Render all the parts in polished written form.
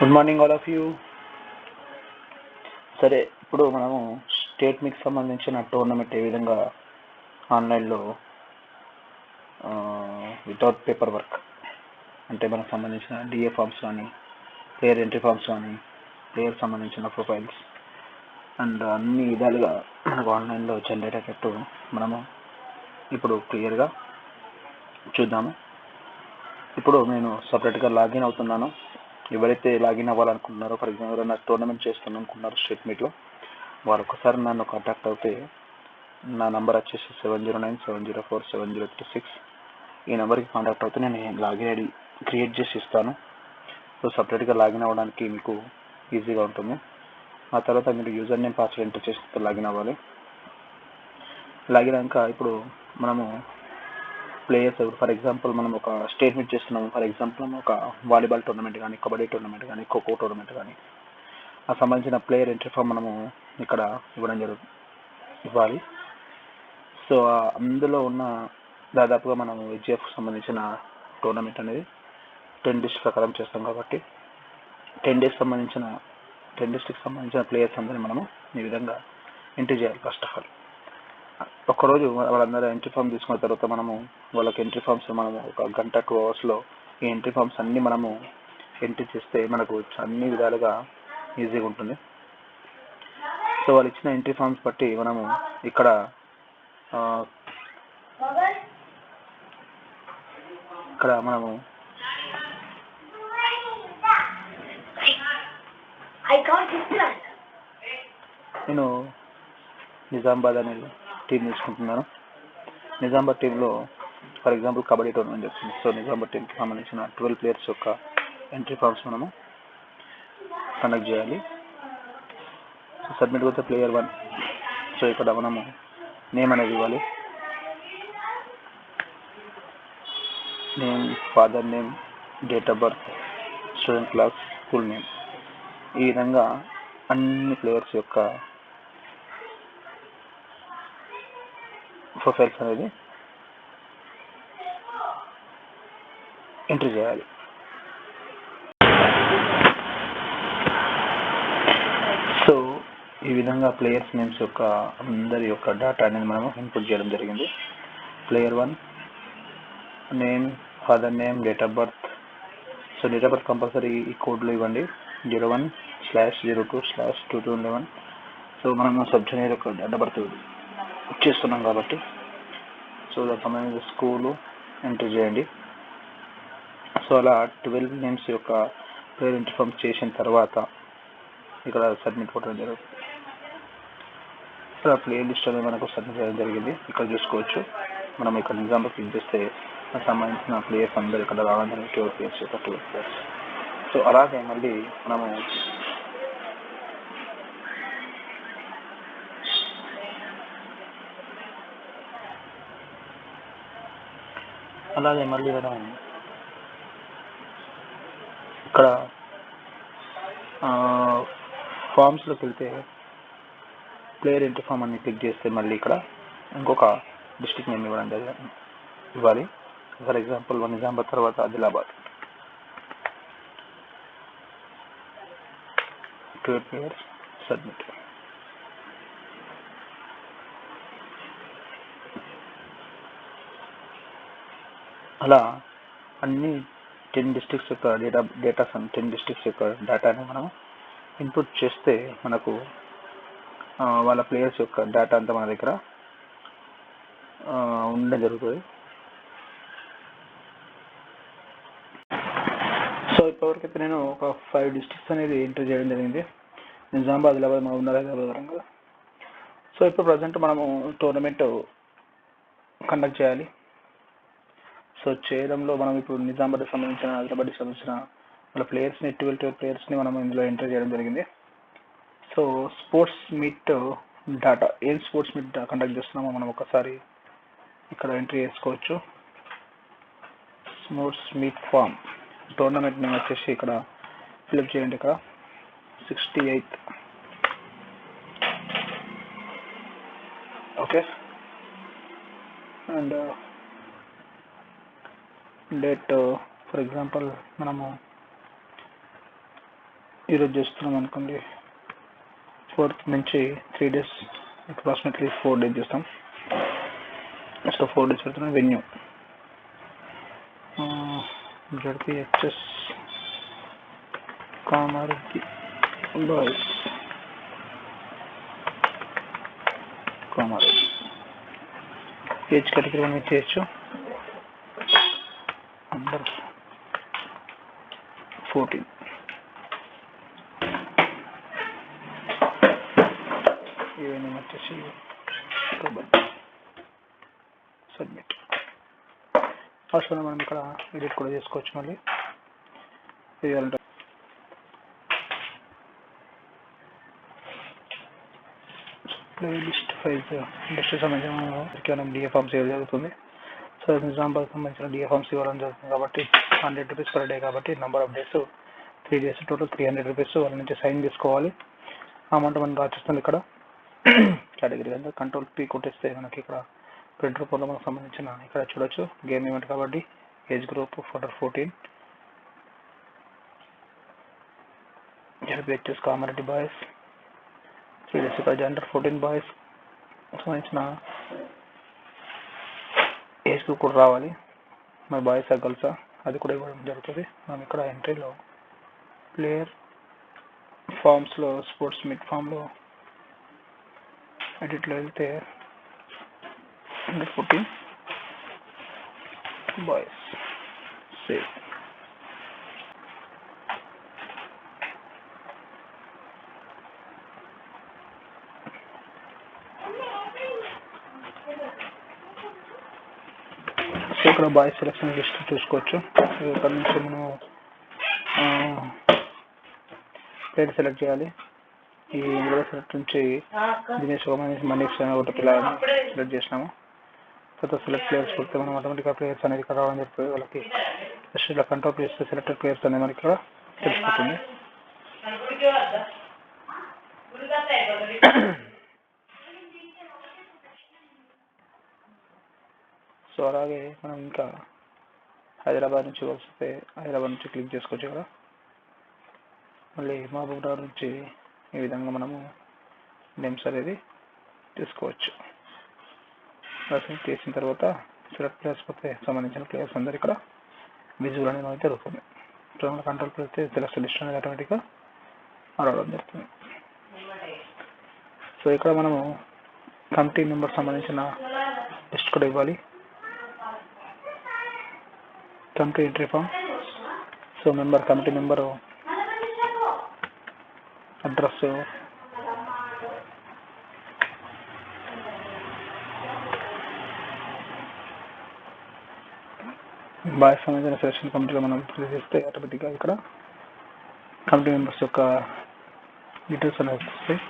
Good morning all of you. సరే, ఇప్పుడు మనము స్టేట్ మీకు సంబంధించిన టోర్నమెంట్ ఏ విధంగా ఆన్లైన్లో వితౌట్ పేపర్ వర్క్ అంటే మనకు సంబంధించిన డిఏ ఫామ్స్ కానీ, ప్లేయర్ ఎంట్రీ ఫామ్స్ కానీ, ప్లేయర్ సంబంధించిన ప్రొఫైల్స్ అండ్ అన్ని విధాలుగా మనకు ఆన్లైన్లో జనరేట్ అయ్యేటట్టు మనము ఇప్పుడు క్లియర్గా చూద్దాము. ఇప్పుడు నేను సపరేట్గా లాగిన్ అవుతున్నాను. ఎవరైతే లాగిన్ అవ్వాలనుకుంటున్నారో, ఫర్ ఎగ్జాంపుల్ ఎవరైనా టోర్నమెంట్ చేస్తున్నానుకున్నారు స్టేట్ మీట్లో, వాళ్ళు ఒకసారి నన్ను కాంటాక్ట్ అవుతే నా నెంబర్ వచ్చేసి 7097047036. ఈ నెంబర్కి కాంటాక్ట్ అవుతే నేను లాగిన్ ఐడి క్రియేట్ చేసి ఇస్తాను. సో సపరేట్గా లాగిన్ అవ్వడానికి మీకు ఈజీగా ఉంటుంది. ఆ తర్వాత మీరు యూజర్ నేమ్ పాస్వర్డ్ ఎంటర్ చేసి లాగిన్ అవ్వాలి. లాగిన్ అయ్యాక ఇప్పుడు మనము ప్లేయర్స్, ఫర్ ఎగ్జాంపుల్ మనం ఒక స్టేట్ మీట్ చేస్తున్నాము. ఫర్ ఎగ్జాంపుల్ ఒక వాలీబాల్ టోర్నమెంట్ కానీ, కబడ్డీ టోర్నమెంట్ కానీ, ఖోఖో టోర్నమెంట్ కానీ, ఆ సంబంధించిన ప్లేయర్ ఎంట్రీ ఫామ్ మనము ఇక్కడ ఇవ్వాలి. సో అందులో ఉన్న దాదాపుగా మనము హెచ్ఎఫ్ సంబంధించిన టోర్నమెంట్ అనేది 10 డిస్ట్రిక్ట్ ప్రకారం చేస్తాం కాబట్టి 10 డిస్ట్రిక్ట్ సంబంధించిన ప్లేయర్స్ అందరినీ మనము ఈ విధంగా ఎంట్రీ చేయాలి. ఫస్ట్ ఆఫ్ ఆల్ ఒక్కరోజు వాళ్ళందరూ ఎంట్రీ ఫామ్ తీసుకున్న తర్వాత మనము వాళ్ళకి ఎంట్రీ ఫామ్స్ మనము ఒక గంట 2 అవర్స్లో ఈ ఎంట్రీ ఫామ్స్ అన్నీ మనము ఎంట్రీ చేస్తే మనకు అన్ని విధాలుగా ఈజీగా ఉంటుంది. సో వాళ్ళు ఇచ్చిన ఎంట్రీ ఫామ్స్ బట్టి మనము ఇక్కడ మనము నేను నిజామాబాద్ అనే టీం తీసుకుంటున్నాను. నిజామాబాద్ టీంలో ఫర్ ఎగ్జాంపుల్ కబడ్డీ టోర్నమెంట్ చెప్తుంది. సో నిజామాబాద్ టీంకి సంబంధించిన 12 ప్లేయర్స్ యొక్క ఎంట్రీ ఫామ్స్ మనము కండక్ట్ చేయాలి. సో సబ్మిట్ అయితే ప్లేయర్ 1. సో ఇక్కడ మనము నేమ్ అనేది ఇవ్వాలి. Name, father name, date of birth, student class, school name. ఈ విధంగా అన్ని ప్లేయర్స్ యొక్క ప్రొఫైల్స్ అనేది ఎంట్రీ చేయాలి. సో ఈ విధంగా ప్లేయర్స్ నేమ్స్ యొక్క అందరి యొక్క డేటా అనేది మనము ఇన్పుట్ చేయడం జరిగింది. Player 1 name, father name, date of birth. So date of birth compulsory ఈ కోడ్లో ఇవ్వండి, 01/02/2011. సో మనము సబ్ జూనియర్ యొక్క డేట్ ఆఫ్ బర్త్ చేస్తున్నాం కాబట్టి సో దానికి సంబంధించిన స్కూలు ఎంట్రీ చేయండి. సో అలా 12 నేమ్స్ యొక్క ప్లేయర్ ఎంట్రీ ఫామ్ చేసిన తర్వాత ఇక్కడ సబ్మిట్ కొట్టడం జరుగుతుంది. ఇక్కడ ప్లేయర్ లిస్ట్ అనేది మనకు సబ్మిట్ చేయడం జరిగింది. ఇక్కడ చూసుకోవచ్చు. మనం ఇక్కడ నిజాంలో క్లిక్ చేస్తే సంబంధించిన ప్లేయర్స్ అందరూ ఇక్కడ రావడం జరిగింది. 12 ప్లేయర్స్ యొక్క 12 ప్లేయర్స్. సో అలాగే మళ్ళీ మనము ఇక్కడ ఫామ్స్లోకి వెళ్తే ప్లేయర్ ఎంట్రీ ఫామ్ అని క్లిక్ చేస్తే మళ్ళీ ఇక్కడ ఇంకొక డిస్ట్రిక్ట్ నేమ్ ఇవ్వాలి. ఫర్ ఎగ్జాంపుల్ నిజామాబాద్ తర్వాత ఆదిలాబాద్. 12 players submit. అలా అన్ని 10 డిస్ట్రిక్ట్స్ యొక్క 10 డిస్ట్రిక్ట్స్ యొక్క డేటాని మనం ఇన్పుట్ చేస్తే మనకు వాళ్ళ ప్లేయర్స్ యొక్క డేటా అంతా మన దగ్గర ఉండడం జరుగుతుంది. సో ఇప్పటివరకైతే నేను ఒక 5 డిస్ట్రిక్ట్స్ అనేది ఎంటర్ చేయడం జరిగింది. నిజామాబాద్, ఆదిలాబాద్, మహబూబ్నగర్, హైదరాబాద్, వరంగల్. సో ఇప్పుడు ప్రజెంట్ మనము టోర్నమెంట్ కండక్ట్ చేయాలి. సో చేయడంలో మనం ఇప్పుడు నిజామాబాద్కి సంబంధించిన, ఆదిలాబాద్కి సంబంధించిన వాళ్ళ ప్లేయర్స్ని 12 ప్లేయర్స్ని మనం ఇందులో ఎంటర్ చేయడం జరిగింది. సో స్పోర్ట్స్ మీట్ డేటా, ఏం స్పోర్ట్స్ మీట్ కండక్ట్ చేస్తున్నామో మనం ఒకసారి ఇక్కడ ఎంట్రీ చేసుకోవచ్చు. Sports meet form tournament name వచ్చేసి ఇక్కడ ఫిల్అప్ చేయండి. ఇక్కడ 68. Okay. And date for example మనము ఈరోజు చేస్తున్నాం అనుకోండి, 4th నుంచి 3 days, అప్రాక్సిమేట్లీ 4 days చేస్తాం. సో 4 days పెడుతున్నాం. Venue ZPHS Kamareddy boys, Kamareddy. Age category మనం చేయొచ్చు, అండర్ 14. ఇవన్నీ వచ్చేసి సబ్మిట్. ఫస్ట్ మనం ఇక్కడ ఎడిట్ కూడా చేసుకోవచ్చు. మళ్ళీ చేయాలంటే ప్లేలిస్ట్ ఫైల్స్ లిస్ట్ సంబంధించిన డిఏ ఫామ్స్ ఇవ్వడం జరుగుతుంది. సో ఎగ్జాంపుల్ సంబంధించిన డిఏ ఫామ్స్ ఇవ్వడం జరుగుతుంది కాబట్టి 100 rupees per day కాబట్టి number of days 3 days, total 300 rupees వాళ్ళ నుంచి సైన్ తీసుకోవాలి. అమౌంట్ మనం రాసిస్తుంది ఇక్కడ కేటగిరీ అంతా. కంట్రోల్ పీ కొట్టేస్తే మనకి ఇక్కడ ప్రింటర్ రూపంలో మనకు సంబంధించిన ఇక్కడ చూడొచ్చు. గేమ్ ఈవెంట్ కాబట్టి age group for 14, ZPHS Kamareddy boys, 3 days ఇక్కడ జెండర్ 14 బాయ్స్ సంబంధించిన ఏజ్ గ్రూప్ కూడా రావాలి. మరి బాయ్స్ గర్ల్సా అది కూడా ఇవ్వడం జరుగుతుంది. మనం ఇక్కడ ఎంట్రీలో ప్లేయర్ ఫామ్స్లో స్పోర్ట్స్ మీట్ ఫామ్లో ఎడిట్లో వెళ్తే 114 బాయ్స్ సేవ్. సో ఇక్కడ బాయ్స్ సెలెక్షన్ లిస్ట్ చూసుకోవచ్చు. ఇక్కడ నుంచి మనం ప్లేయర్ సెలెక్ట్ చేయాలి. ఈ ఇందులో సెలెక్ట్ నుంచి దినేష్ మనీష్ ఒకటి పిల్లలని సెలెక్ట్ చేసినాము. తర్వాత సెలెక్ట్ ప్లేయర్స్ కొడితే మనం ఆటోమేటిక్గా ప్లేయర్స్ అనేది ఇక్కడ రావడం జరుగుతుంది. వాళ్ళకి జస్ట్ ఇలా కంట్రోల్ చేస్తే సెలెక్టెడ్ ప్లేయర్స్ అనేది మనకి ఇక్కడ తెలిసిపోతుంది. సో అలాగే మనం ఇంకా హైదరాబాద్ నుంచి వస్తే హైదరాబాద్ నుంచి క్లిక్ చేసుకోవచ్చు. ఇక్కడ మళ్ళీ మహబూబ్నగర్ నుంచి ఈ విధంగా మనము నేమ్స్ అనేది తీసుకోవచ్చు. చేసిన తర్వాత సెలెక్ట్ ప్లేయర్స్ పోతే సంబంధించిన ప్లేయర్స్ అందరూ ఇక్కడ విజువల్ అనేది మనకి జరుగుతుంది. సో మన కంట్రోల్ పెడితే సెలెక్షన్ లిస్ట్ అనేది ఆటోమేటిక్గా రావడం జరుగుతుంది. సో ఇక్కడ మనము కమిటీ మెంబర్ సంబంధించిన లిస్ట్ కూడా ఇవ్వాలి. Committee entry form. So committee member address, boys సంబంధించిన సెలక్షన్ కమిటీలో మనం ఫిల్ చేస్తే ఆటోమేటిక్గా ఇక్కడ కమిటీ మెంబర్స్ యొక్క డీటెయిల్స్ అనేవి వస్తాయి.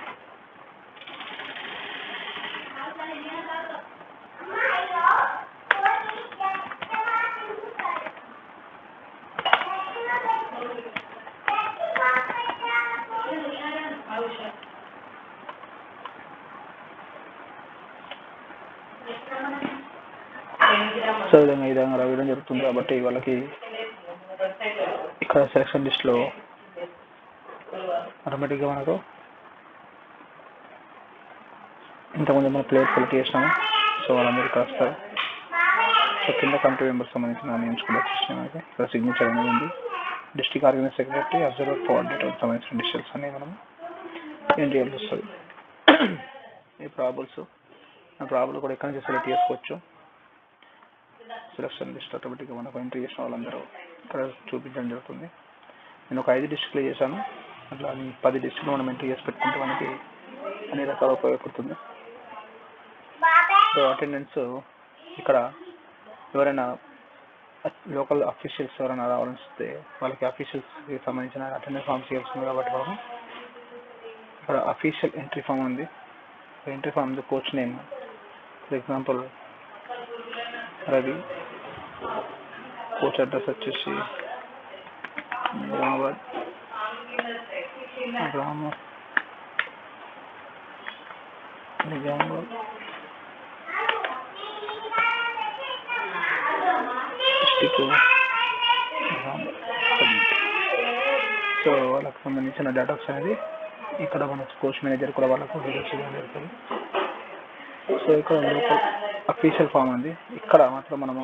సో ఈ విధంగా రావడం జరుగుతుంది. కాబట్టి వాళ్ళకి ఇక్కడ సెలక్షన్ లిస్ట్లో ఆటోమేటిక్గా మనకు ఇంతకుముందు మనం ప్లేయర్ సెలెక్ట్ చేసినాము. సో వాళ్ళందరూ ఇక్కడ వస్తారు. సో కింద కమిటీ మెంబర్స్ సంబంధించిన నేమ్స్ కూడా వచ్చేసినాయి. మనకి ఇక్కడ సిగ్నేచర్ అనేది ఉంది. District organise secretary, observer, coordinator సంబంధించిన డిస్టెన్స్ అనేవి మనం ఎంట్రీ చేయాల్సి వస్తుంది. ఈ ప్రాబుల్స్ కూడా ఎక్కడి నుంచి సెలెక్ట్ చేసుకోవచ్చు. సెలక్షన్ లిస్ట్ ఆటోమేటిక్గా మనకు ఎంట్రీ చేసిన వాళ్ళందరూ ఇక్కడ చూపించడం జరుగుతుంది. నేను ఒక 5 డిస్ట్రిక్ట్లు చేశాను. అట్లా 10 డిస్ట్రిక్ట్లు మనం ఎంట్రీ చేసి పెట్టుకుంటే మనకి అన్ని రకాల ఉపయోగపడుతుంది. సో అటెండెన్స్ ఇక్కడ ఎవరైనా లోకల్ అఫీషియల్స్ ఎవరైనా రావాలని వస్తే వాళ్ళకి అఫీషియల్స్కి సంబంధించిన అటెండెన్స్ ఫామ్స్ ఇవ్వాల్సింది. కాబట్టి మనం ఇక్కడ అఫీషియల్ ఎంట్రీ ఫామ్ ఉంది. Entry form coach name, for example Ravi, coach address వచ్చేసి నిజామాబాద్, డిస్ట్రిక్ట్ సో వాళ్ళకి సంబంధించిన డేటాస్ అనేది ఇక్కడ మన కోర్స్ మేనేజర్ కూడా వాళ్ళకు చేయడం జరుగుతుంది. సో ఇక్కడ లోకల్ అఫీషియల్ ఫామ్ ఉంది. ఇక్కడ మాత్రం మనము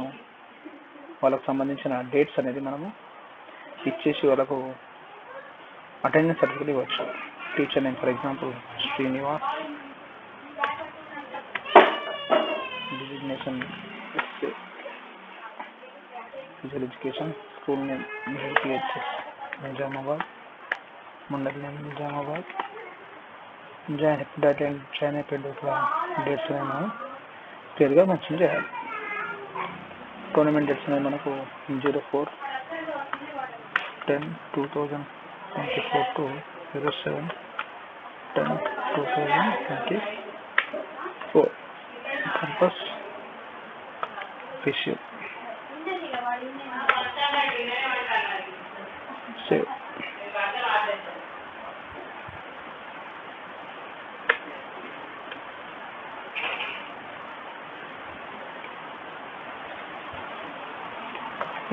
వాళ్ళకు సంబంధించిన డేట్స్ అనేది మనము ఇచ్చేసి వాళ్ళకు అటెండెన్స్ సర్టిఫికేట్ ఇవ్వచ్చు. Teacher name for example Srinivas, designation physical education, school name PHS Nizamabad, mandal name Nizamabad, join అయిపోయింది. ఇక్కడ డేట్స్ అనేవి మనం క్లియర్గా మెన్షన్ చేయాలి. టోర్నమెంట్ డేట్స్ అనేవి మనకు 04/10/2024 to 07/10/2024. Campus official. Save.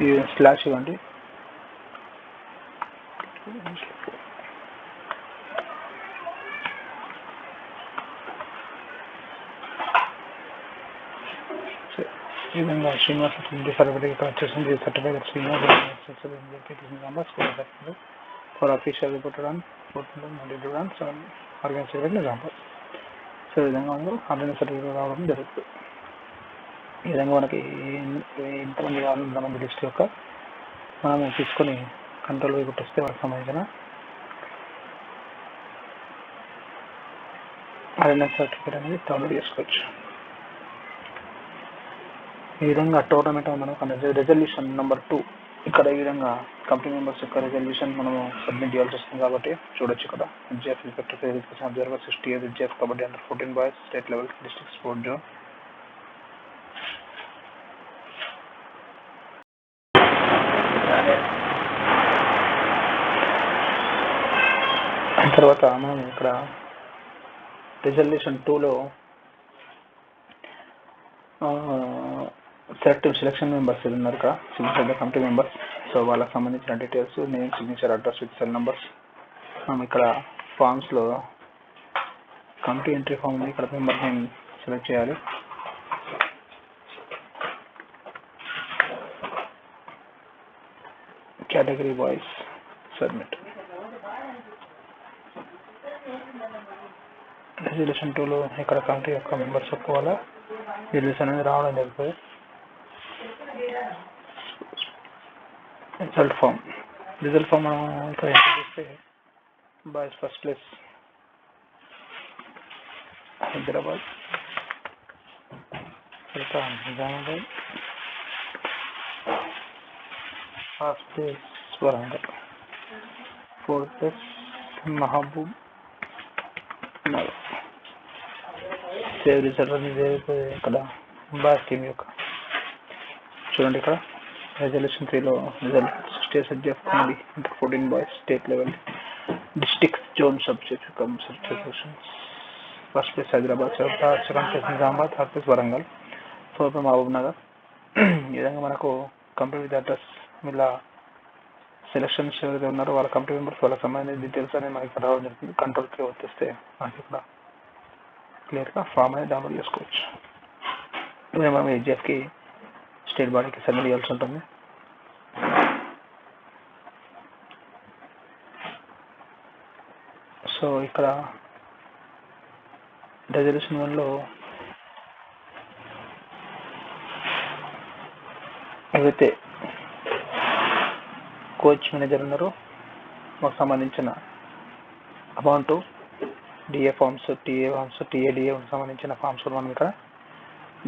ఈ స్లాష్ ఇవ్వండి. ఈ విధంగా శ్రీనివాస్ సర్టిఫికేట్ ఇక్కడ వచ్చేసింది. Certificate Srinivas for official reported on 14/7 organise Nizamabad. So ఈ విధంగా మనం అటెండెన్స్ సర్టిఫికేట్ రావడం జరుగుతుంది. ఈ విధంగా మనకి ఎంతమంది కావాలంతమంది లిస్ట్ యొక్క మనం తీసుకొని కంట్రోల్ కొట్టేస్తే వాళ్ళకి సంబంధించిన అటెండెన్స్ సర్టిఫికేట్ అనేది డౌన్లోడ్ చేసుకోవచ్చు. ఈ విధంగా టోర్నమెంట్ మనకు రెజల్యూషన్ నెంబర్ 2 ఇక్కడ ఈ విధంగా కంపెనీ మెంబర్స్ యొక్క రెజల్యూషన్ మనము సబ్మిట్ చేయాల్సి వస్తుంది కాబట్టి చూడొచ్చు. ఇక్కడ HF inspector physical observer 60 years HF kabaddi under 14 boys state level district sport zone. తర్వాత మనం ఇక్కడ రెజల్యూషన్ 2లో సెలెక్టివ్ సెలక్షన్ మెంబర్స్ ఉన్నారు. ఇక్కడ సిగ్నేచర్ కమిటీ మెంబర్స్. సో వాళ్ళకి సంబంధించిన details, name, signature, address with cell numbers. మనం ఇక్కడ ఫామ్స్లో కమిటీ ఎంట్రీ ఫామ్ ఉంది. ఇక్కడ మెంబర్ నేమ్ సెలెక్ట్ చేయాలి. Category boys submit. రెజల్యూషన్ 2లో ఇక్కడ కమిటీ యొక్క మెంబర్స్ యొక్క వాళ్ళ డీటెయిల్స్ అనేది రావడం జరుగుతుంది. రిజల్ట్ ఫామ్ మనం ఇక్కడ ఎంటర్ చేస్తే boys first place Hyderabad, Nizamabad, first place Warangal, fourth place Mahabubnagar. Save result అనేది ఇక్కడ బాయ్స్ టీమ్ యొక్క చూడండి. ఇక్కడ రెజల్యూషన్ 3లో రిజల్ట్ 60 years HF ఉంది under 14 boys state level district zone subject subjection. First place Hyderabad, second place Nizamabad, third place Warangal, fourth place Mahabubnagar. ఈ విధంగా మనకు కంపెనీ విత్ అడ్రస్ ఇలా సెలక్షన్స్ ఎవరైతే ఉన్నారో వాళ్ళ కంపెనీ మెంబర్స్ వాళ్ళకి సంబంధించిన డీటెయిల్స్ అనేది మనకి రావడం జరుగుతుంది. కంట్రోల్కి వచ్చేస్తే మనకి ఇక్కడ క్లియర్గా ఫామ్ అనేది డౌన్లోడ్ చేసుకోవచ్చు. ఇవి మనం HFకి స్టేట్ బాడీకి సబ్మిట్ చేయాల్సి ఉంటుంది. సో ఇక్కడ రెజల్యూషన్ 1లో ఏవైతే కోచ్ మేనేజర్ ఉన్నారో మాకు సంబంధించిన amount, DA forms, TA forms, TADA సంబంధించిన ఫామ్స్ మనం ఇక్కడ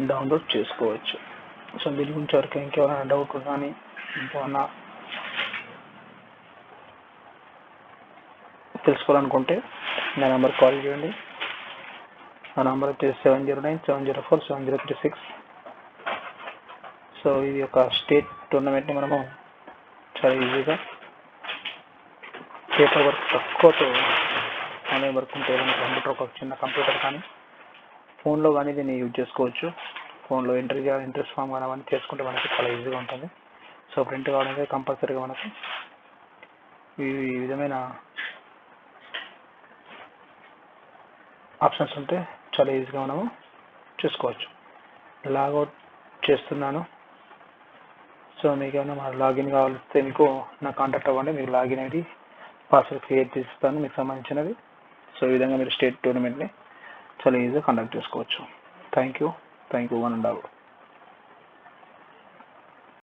డౌన్లోడ్ చేసుకోవచ్చు. సో దీని గురించి వరకు ఇంకేమైనా డౌట్ కానీ ఇంకేమన్నా తెలుసుకోవాలనుకుంటే నా నెంబర్ కాల్ చేయండి. ఆ నెంబర్ వచ్చేసి 709-704-7036. సో ఇది ఒక స్టేట్ టోర్నమెంట్ని మనము చాలా ఈజీగా పేపర్ వర్క్ తక్కువతో ఆన్లైన్ వర్క్ ఉంటే కంప్యూటర్, ఒక చిన్న కంప్యూటర్ కానీ ఫోన్లో కానీ దీన్ని యూజ్ చేసుకోవచ్చు. ఫోన్లో ఇంట్రెస్ట్ ఫామ్ కానీ అవన్నీ చేసుకుంటే మనకి చాలా ఈజీగా ఉంటుంది. సో ప్రింట్ కావాలంటే కంపల్సరీగా మనకు ఈ విధమైన ఆప్షన్స్ ఉంటే చాలా ఈజీగా మనము చూసుకోవచ్చు. లాగౌట్ చేస్తున్నాను. సో మీకు ఏమైనా లాగిన్ కావాలిస్తే మీకు నా కాంటాక్ట్ అవ్వండి. మీకు లాగిన్ ఐడి పాస్వర్డ్ క్రియేట్ చేస్తాను మీకు సంబంధించినది. సో ఈ విధంగా మీరు స్టేట్ టోర్నమెంట్ని చాలా ఈజీగా కండక్ట్ చేసుకోవచ్చు. Thank you one and all.